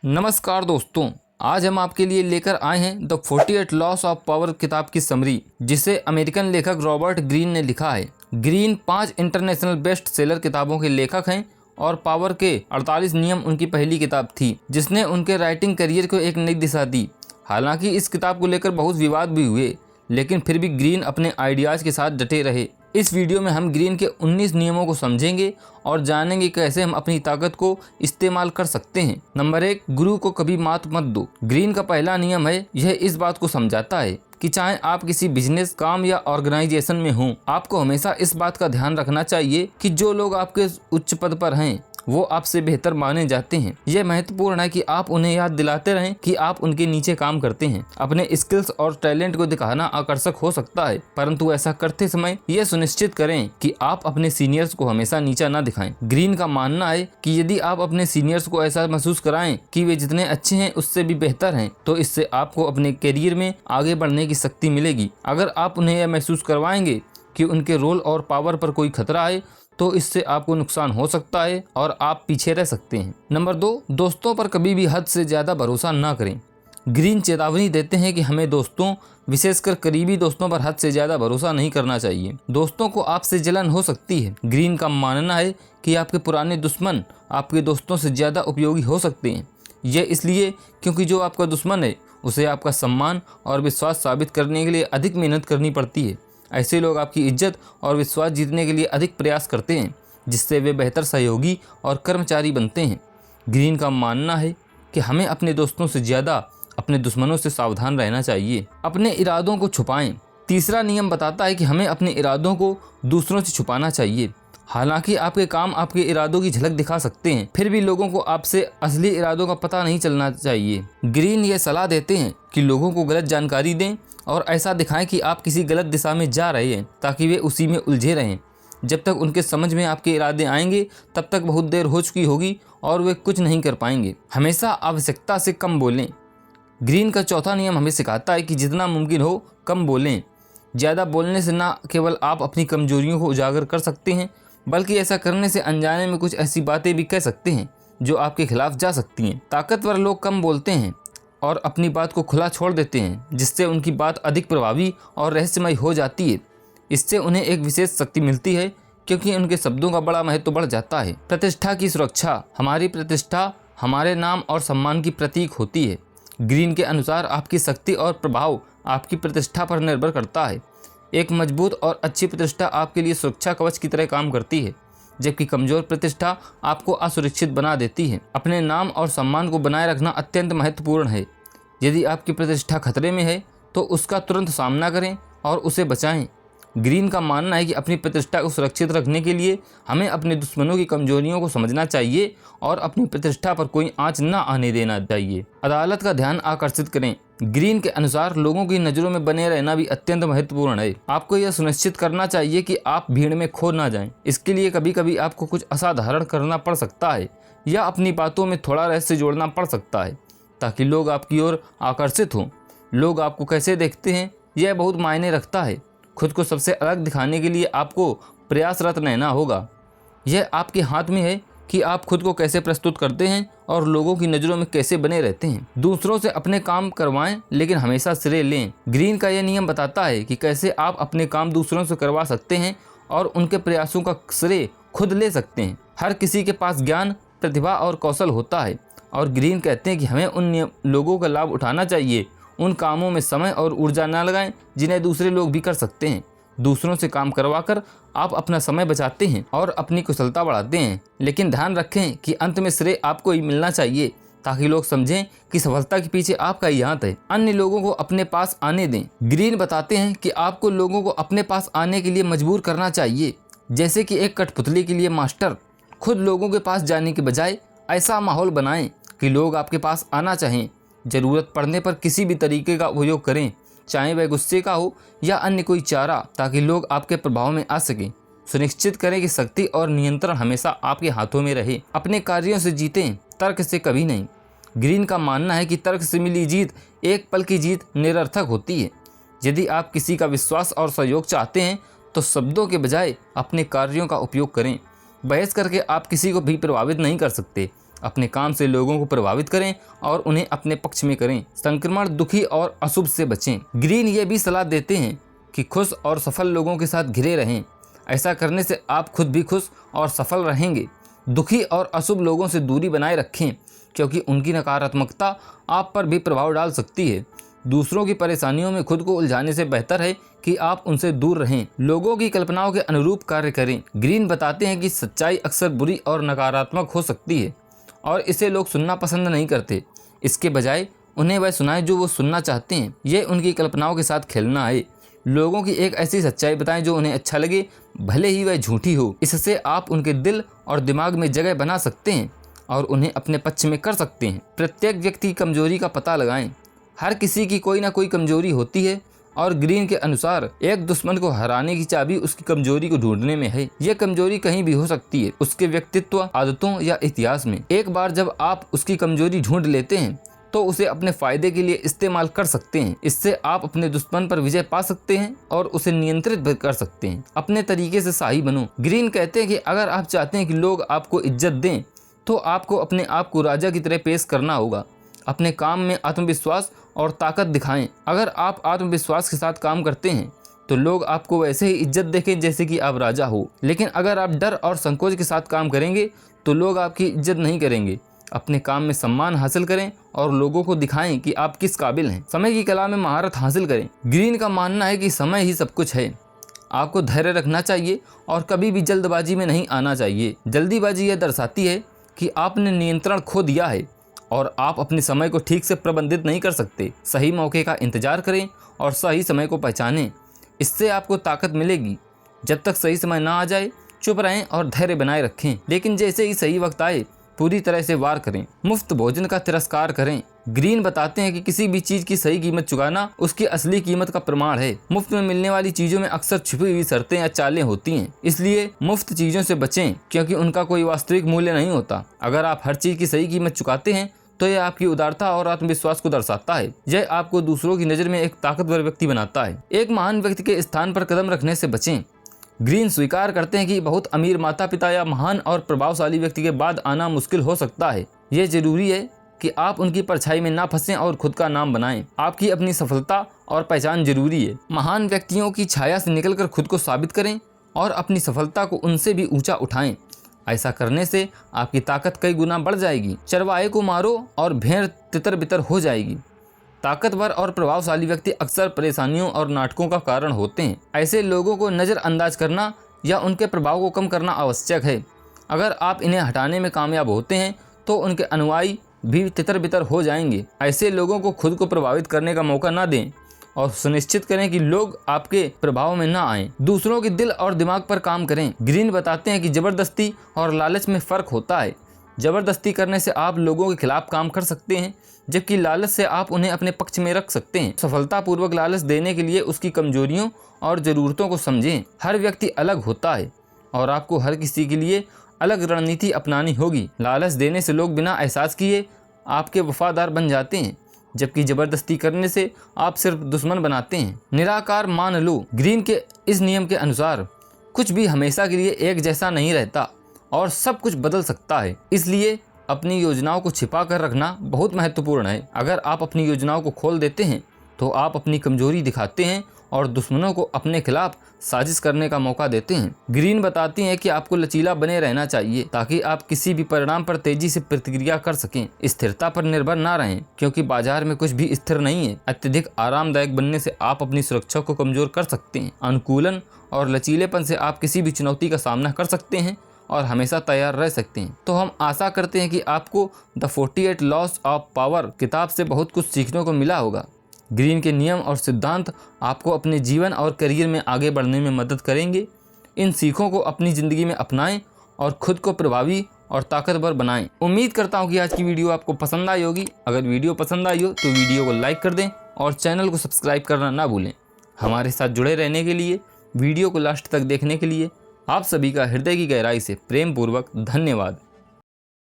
नमस्कार दोस्तों, आज हम आपके लिए लेकर आए हैं द 48 लॉस ऑफ पावर किताब की समरी, जिसे अमेरिकन लेखक रॉबर्ट ग्रीन ने लिखा है। ग्रीन 5 इंटरनेशनल बेस्ट सेलर किताबों के लेखक हैं और पावर के 48 नियम उनकी पहली किताब थी, जिसने उनके राइटिंग करियर को एक नई दिशा दी। हालांकि इस किताब को लेकर बहुत विवाद भी हुए, लेकिन फिर भी ग्रीन अपने आइडियाज़ के साथ डटे रहे। इस वीडियो में हम ग्रीन के 19 नियमों को समझेंगे और जानेंगे कैसे हम अपनी ताकत को इस्तेमाल कर सकते हैं। नंबर 1, गुरु को कभी मात मत दो। ग्रीन का पहला नियम है, यह इस बात को समझाता है कि चाहे आप किसी बिजनेस, काम या ऑर्गेनाइजेशन में हों, आपको हमेशा इस बात का ध्यान रखना चाहिए कि जो लोग आपके उच्च पद पर हैं वो आपसे बेहतर माने जाते हैं। यह महत्वपूर्ण है कि आप उन्हें याद दिलाते रहें कि आप उनके नीचे काम करते हैं। अपने स्किल्स और टैलेंट को दिखाना आकर्षक हो सकता है, परंतु ऐसा करते समय यह सुनिश्चित करें कि आप अपने सीनियर्स को हमेशा नीचा न दिखाएं। ग्रीन का मानना है कि यदि आप अपने सीनियर्स को ऐसा महसूस कराएं कि वे जितने अच्छे हैं उससे भी बेहतर हैं, तो इससे आपको अपने करियर में आगे बढ़ने की शक्ति मिलेगी। अगर आप उन्हें यह महसूस करवाएंगे कि उनके रोल और पावर पर कोई खतरा है, तो इससे आपको नुकसान हो सकता है और आप पीछे रह सकते हैं। नंबर 2, दोस्तों पर कभी भी हद से ज़्यादा भरोसा ना करें। ग्रीन चेतावनी देते हैं कि हमें दोस्तों, विशेषकर करीबी दोस्तों पर हद से ज़्यादा भरोसा नहीं करना चाहिए। दोस्तों को आपसे जलन हो सकती है। ग्रीन का मानना है कि आपके पुराने दुश्मन आपके दोस्तों से ज़्यादा उपयोगी हो सकते हैं। यह इसलिए क्योंकि जो आपका दुश्मन है उसे आपका सम्मान और विश्वास साबित करने के लिए अधिक मेहनत करनी पड़ती है। ऐसे लोग आपकी इज्जत और विश्वास जीतने के लिए अधिक प्रयास करते हैं, जिससे वे बेहतर सहयोगी और कर्मचारी बनते हैं। ग्रीन का मानना है कि हमें अपने दोस्तों से ज़्यादा अपने दुश्मनों से सावधान रहना चाहिए। अपने इरादों को छुपाएं। तीसरा नियम बताता है कि हमें अपने इरादों को दूसरों से छुपाना चाहिए। हालांकि आपके काम आपके इरादों की झलक दिखा सकते हैं, फिर भी लोगों को आपसे असली इरादों का पता नहीं चलना चाहिए। ग्रीन ये सलाह देते हैं कि लोगों को गलत जानकारी दें और ऐसा दिखाएं कि आप किसी गलत दिशा में जा रहे हैं, ताकि वे उसी में उलझे रहें। जब तक उनके समझ में आपके इरादे आएंगे, तब तक बहुत देर हो चुकी होगी और वे कुछ नहीं कर पाएंगे। हमेशा आवश्यकता से कम बोलें। ग्रीन का चौथा नियम हमें सिखाता है कि जितना मुमकिन हो कम बोलें। ज़्यादा बोलने से न केवल आप अपनी कमजोरियों को उजागर कर सकते हैं, बल्कि ऐसा करने से अनजाने में कुछ ऐसी बातें भी कह सकते हैं जो आपके खिलाफ जा सकती हैं। ताकतवर लोग कम बोलते हैं और अपनी बात को खुला छोड़ देते हैं, जिससे उनकी बात अधिक प्रभावी और रहस्यमय हो जाती है। इससे उन्हें एक विशेष शक्ति मिलती है, क्योंकि उनके शब्दों का बड़ा महत्व बढ़ जाता है। प्रतिष्ठा की सुरक्षा। हमारी प्रतिष्ठा हमारे नाम और सम्मान की प्रतीक होती है। ग्रीन के अनुसार आपकी शक्ति और प्रभाव आपकी प्रतिष्ठा पर निर्भर करता है। एक मजबूत और अच्छी प्रतिष्ठा आपके लिए सुरक्षा कवच की तरह काम करती है, जबकि कमजोर प्रतिष्ठा आपको असुरक्षित बना देती है। अपने नाम और सम्मान को बनाए रखना अत्यंत महत्वपूर्ण है। यदि आपकी प्रतिष्ठा खतरे में है, तो उसका तुरंत सामना करें और उसे बचाएं। ग्रीन का मानना है कि अपनी प्रतिष्ठा को सुरक्षित रखने के लिए हमें अपने दुश्मनों की कमजोरियों को समझना चाहिए और अपनी प्रतिष्ठा पर कोई आंच न आने देना चाहिए। अदालत का ध्यान आकर्षित करें। ग्रीन के अनुसार लोगों की नज़रों में बने रहना भी अत्यंत महत्वपूर्ण है। आपको यह सुनिश्चित करना चाहिए कि आप भीड़ में खो ना जाएं। इसके लिए कभी कभी आपको कुछ असाधारण करना पड़ सकता है या अपनी बातों में थोड़ा रहस्य जोड़ना पड़ सकता है, ताकि लोग आपकी ओर आकर्षित हों। लोग आपको कैसे देखते हैं यह बहुत मायने रखता है। खुद को सबसे अलग दिखाने के लिए आपको प्रयासरत रहना होगा। यह आपके हाथ में है कि आप खुद को कैसे प्रस्तुत करते हैं और लोगों की नज़रों में कैसे बने रहते हैं। दूसरों से अपने काम करवाएं, लेकिन हमेशा श्रेय लें। ग्रीन का यह नियम बताता है कि कैसे आप अपने काम दूसरों से करवा सकते हैं और उनके प्रयासों का श्रेय खुद ले सकते हैं। हर किसी के पास ज्ञान, प्रतिभा और कौशल होता है, और ग्रीन कहते हैं कि हमें उन लोगों का लाभ उठाना चाहिए। उन कामों में समय और ऊर्जा न लगाएं जिन्हें दूसरे लोग भी कर सकते हैं। दूसरों से काम करवाकर आप अपना समय बचाते हैं और अपनी कुशलता बढ़ाते हैं, लेकिन ध्यान रखें कि अंत में श्रेय आपको ही मिलना चाहिए, ताकि लोग समझें कि सफलता के पीछे आपका ही हाथ है। अन्य लोगों को अपने पास आने दें। ग्रीन बताते हैं कि आपको लोगों को अपने पास आने के लिए मजबूर करना चाहिए, जैसे कि एक कठपुतली के लिए मास्टर। खुद लोगों के पास जाने के बजाय ऐसा माहौल बनाएं कि लोग आपके पास आना चाहें। ज़रूरत पड़ने पर किसी भी तरीके का उपयोग करें, चाहे वह गुस्से का हो या अन्य कोई चारा, ताकि लोग आपके प्रभाव में आ सकें। सुनिश्चित करें कि शक्ति और नियंत्रण हमेशा आपके हाथों में रहे। अपने कार्यों से जीतें, तर्क से कभी नहीं। ग्रीन का मानना है कि तर्क से मिली जीत एक पल की जीत निरर्थक होती है। यदि आप किसी का विश्वास और सहयोग चाहते हैं, तो शब्दों के बजाय अपने कार्यों का उपयोग करें। बहस करके आप किसी को भी प्रभावित नहीं कर सकते, अपने काम से लोगों को प्रभावित करें और उन्हें अपने पक्ष में करें। संक्रमण, दुखी और अशुभ से बचें। ग्रीन ये भी सलाह देते हैं कि खुश और सफल लोगों के साथ घिरे रहें। ऐसा करने से आप खुद भी खुश और सफल रहेंगे। दुखी और अशुभ लोगों से दूरी बनाए रखें, क्योंकि उनकी नकारात्मकता आप पर भी प्रभाव डाल सकती है। दूसरों की परेशानियों में खुद को उलझाने से बेहतर है कि आप उनसे दूर रहें। लोगों की कल्पनाओं के अनुरूप कार्य करें। ग्रीन बताते हैं कि सच्चाई अक्सर बुरी और नकारात्मक हो सकती है और इसे लोग सुनना पसंद नहीं करते। इसके बजाय उन्हें वह सुनाएं जो वो सुनना चाहते हैं। ये उनकी कल्पनाओं के साथ खेलना है। लोगों की एक ऐसी सच्चाई बताएं जो उन्हें अच्छा लगे, भले ही वह झूठी हो। इससे आप उनके दिल और दिमाग में जगह बना सकते हैं और उन्हें अपने पक्ष में कर सकते हैं। प्रत्येक व्यक्ति की कमजोरी का पता लगाएं। हर किसी की कोई ना कोई कमजोरी होती है और ग्रीन के अनुसार एक दुश्मन को हराने की चाबी उसकी कमजोरी को ढूंढने में है। यह कमजोरी कहीं भी हो सकती है, उसके व्यक्तित्व, आदतों या इतिहास में। एक बार जब आप उसकी कमजोरी ढूंढ लेते हैं तो उसे अपने फायदे के लिए इस्तेमाल कर सकते हैं। इससे आप अपने दुश्मन पर विजय पा सकते हैं और उसे नियंत्रित भी कर सकते हैं। अपने तरीके से सही बनो। ग्रीन कहते हैं कि अगर आप चाहते हैं कि लोग आपको इज्जत दें तो आपको अपने आप को राजा की तरह पेश करना होगा। अपने काम में आत्मविश्वास और ताकत दिखाएं। अगर आप आत्मविश्वास के साथ काम करते हैं तो लोग आपको वैसे ही इज्जत देखें जैसे कि आप राजा हो। लेकिन अगर आप डर और संकोच के साथ काम करेंगे तो लोग आपकी इज्जत नहीं करेंगे। अपने काम में सम्मान हासिल करें और लोगों को दिखाएं कि आप किस काबिल हैं। समय की कला में महारत हासिल करें। ग्रीन का मानना है कि समय ही सब कुछ है। आपको धैर्य रखना चाहिए और कभी भी जल्दबाजी में नहीं आना चाहिए। जल्दीबाजी यह दर्शाती है कि आपने नियंत्रण खो दिया है और आप अपने समय को ठीक से प्रबंधित नहीं कर सकते। सही मौके का इंतजार करें और सही समय को पहचानें। इससे आपको ताकत मिलेगी। जब तक सही समय ना आ जाए चुप रहें और धैर्य बनाए रखें, लेकिन जैसे ही सही वक्त आए पूरी तरह से वार करें। मुफ्त भोजन का तिरस्कार करें। ग्रीन बताते हैं कि किसी भी चीज की सही कीमत चुकाना उसकी असली कीमत का प्रमाण है। मुफ्त में मिलने वाली चीजों में अक्सर छिपी हुई शर्तें या चालें होती हैं। इसलिए मुफ्त चीजों से बचें, क्योंकि उनका कोई वास्तविक मूल्य नहीं होता। अगर आप हर चीज की सही कीमत चुकाते हैं तो यह आपकी उदारता और आत्मविश्वास को दर्शाता है। यह आपको दूसरों की नज़र में एक ताकतवर व्यक्ति बनाता है। एक महान व्यक्ति के स्थान पर कदम रखने से बचें। ग्रीन स्वीकार करते हैं कि बहुत अमीर माता पिता या महान और प्रभावशाली व्यक्ति के बाद आना मुश्किल हो सकता है। यह जरूरी है कि आप उनकी परछाई में ना फंसें और खुद का नाम बनाएं। आपकी अपनी सफलता और पहचान जरूरी है। महान व्यक्तियों की छाया से निकलकर खुद को साबित करें और अपनी सफलता को उनसे भी ऊंचा उठाएं। ऐसा करने से आपकी ताकत कई गुना बढ़ जाएगी। चरवाहे को मारो और भेड़ तितर बितर हो जाएगी। ताकतवर और प्रभावशाली व्यक्ति अक्सर परेशानियों और नाटकों का कारण होते हैं। ऐसे लोगों को नज़रअंदाज करना या उनके प्रभाव को कम करना आवश्यक है। अगर आप इन्हें हटाने में कामयाब होते हैं तो उनके अनुयायी भी तितर बितर हो जाएंगे। ऐसे लोगों को खुद को प्रभावित करने का मौका ना दें और सुनिश्चित करें कि लोग आपके प्रभाव में ना आएं। दूसरों के दिल और दिमाग पर काम करें। ग्रीन बताते हैं कि जबरदस्ती और लालच में फ़र्क होता है। जबरदस्ती करने से आप लोगों के खिलाफ काम कर सकते हैं, जबकि लालच से आप उन्हें अपने पक्ष में रख सकते हैं। सफलतापूर्वक लालच देने के लिए उसकी कमजोरियों और ज़रूरतों को समझें। हर व्यक्ति अलग होता है और आपको हर किसी के लिए अलग रणनीति अपनानी होगी। लालच देने से लोग बिना एहसास किए आपके वफादार बन जाते हैं, जबकि जबरदस्ती करने से आप सिर्फ दुश्मन बनाते हैं। निराकार मान लो। ग्रीन के इस नियम के अनुसार कुछ भी हमेशा के लिए एक जैसा नहीं रहता और सब कुछ बदल सकता है। इसलिए अपनी योजनाओं को छिपा कर रखना बहुत महत्वपूर्ण है। अगर आप अपनी योजनाओं को खोल देते हैं तो आप अपनी कमजोरी दिखाते हैं और दुश्मनों को अपने खिलाफ साजिश करने का मौका देते हैं। ग्रीन बताती हैं कि आपको लचीला बने रहना चाहिए ताकि आप किसी भी परिणाम पर तेजी से प्रतिक्रिया कर सकें। स्थिरता पर निर्भर ना रहें, क्योंकि बाजार में कुछ भी स्थिर नहीं है। अत्यधिक आरामदायक बनने से आप अपनी सुरक्षा को कमजोर कर सकते हैं। अनुकूलन और लचीलेपन से आप किसी भी चुनौती का सामना कर सकते हैं और हमेशा तैयार रह सकते हैं। तो हम आशा करते हैं कि आपको द 48 लॉस ऑफ पावर किताब से बहुत कुछ सीखने को मिला होगा। ग्रीन के नियम और सिद्धांत आपको अपने जीवन और करियर में आगे बढ़ने में मदद करेंगे। इन सीखों को अपनी ज़िंदगी में अपनाएं और खुद को प्रभावी और ताकतवर बनाएं। उम्मीद करता हूं कि आज की वीडियो आपको पसंद आई होगी। अगर वीडियो पसंद आई हो तो वीडियो को लाइक कर दें और चैनल को सब्सक्राइब करना ना भूलें। हमारे साथ जुड़े रहने के लिए, वीडियो को लास्ट तक देखने के लिए आप सभी का हृदय की गहराई से प्रेम पूर्वक धन्यवाद।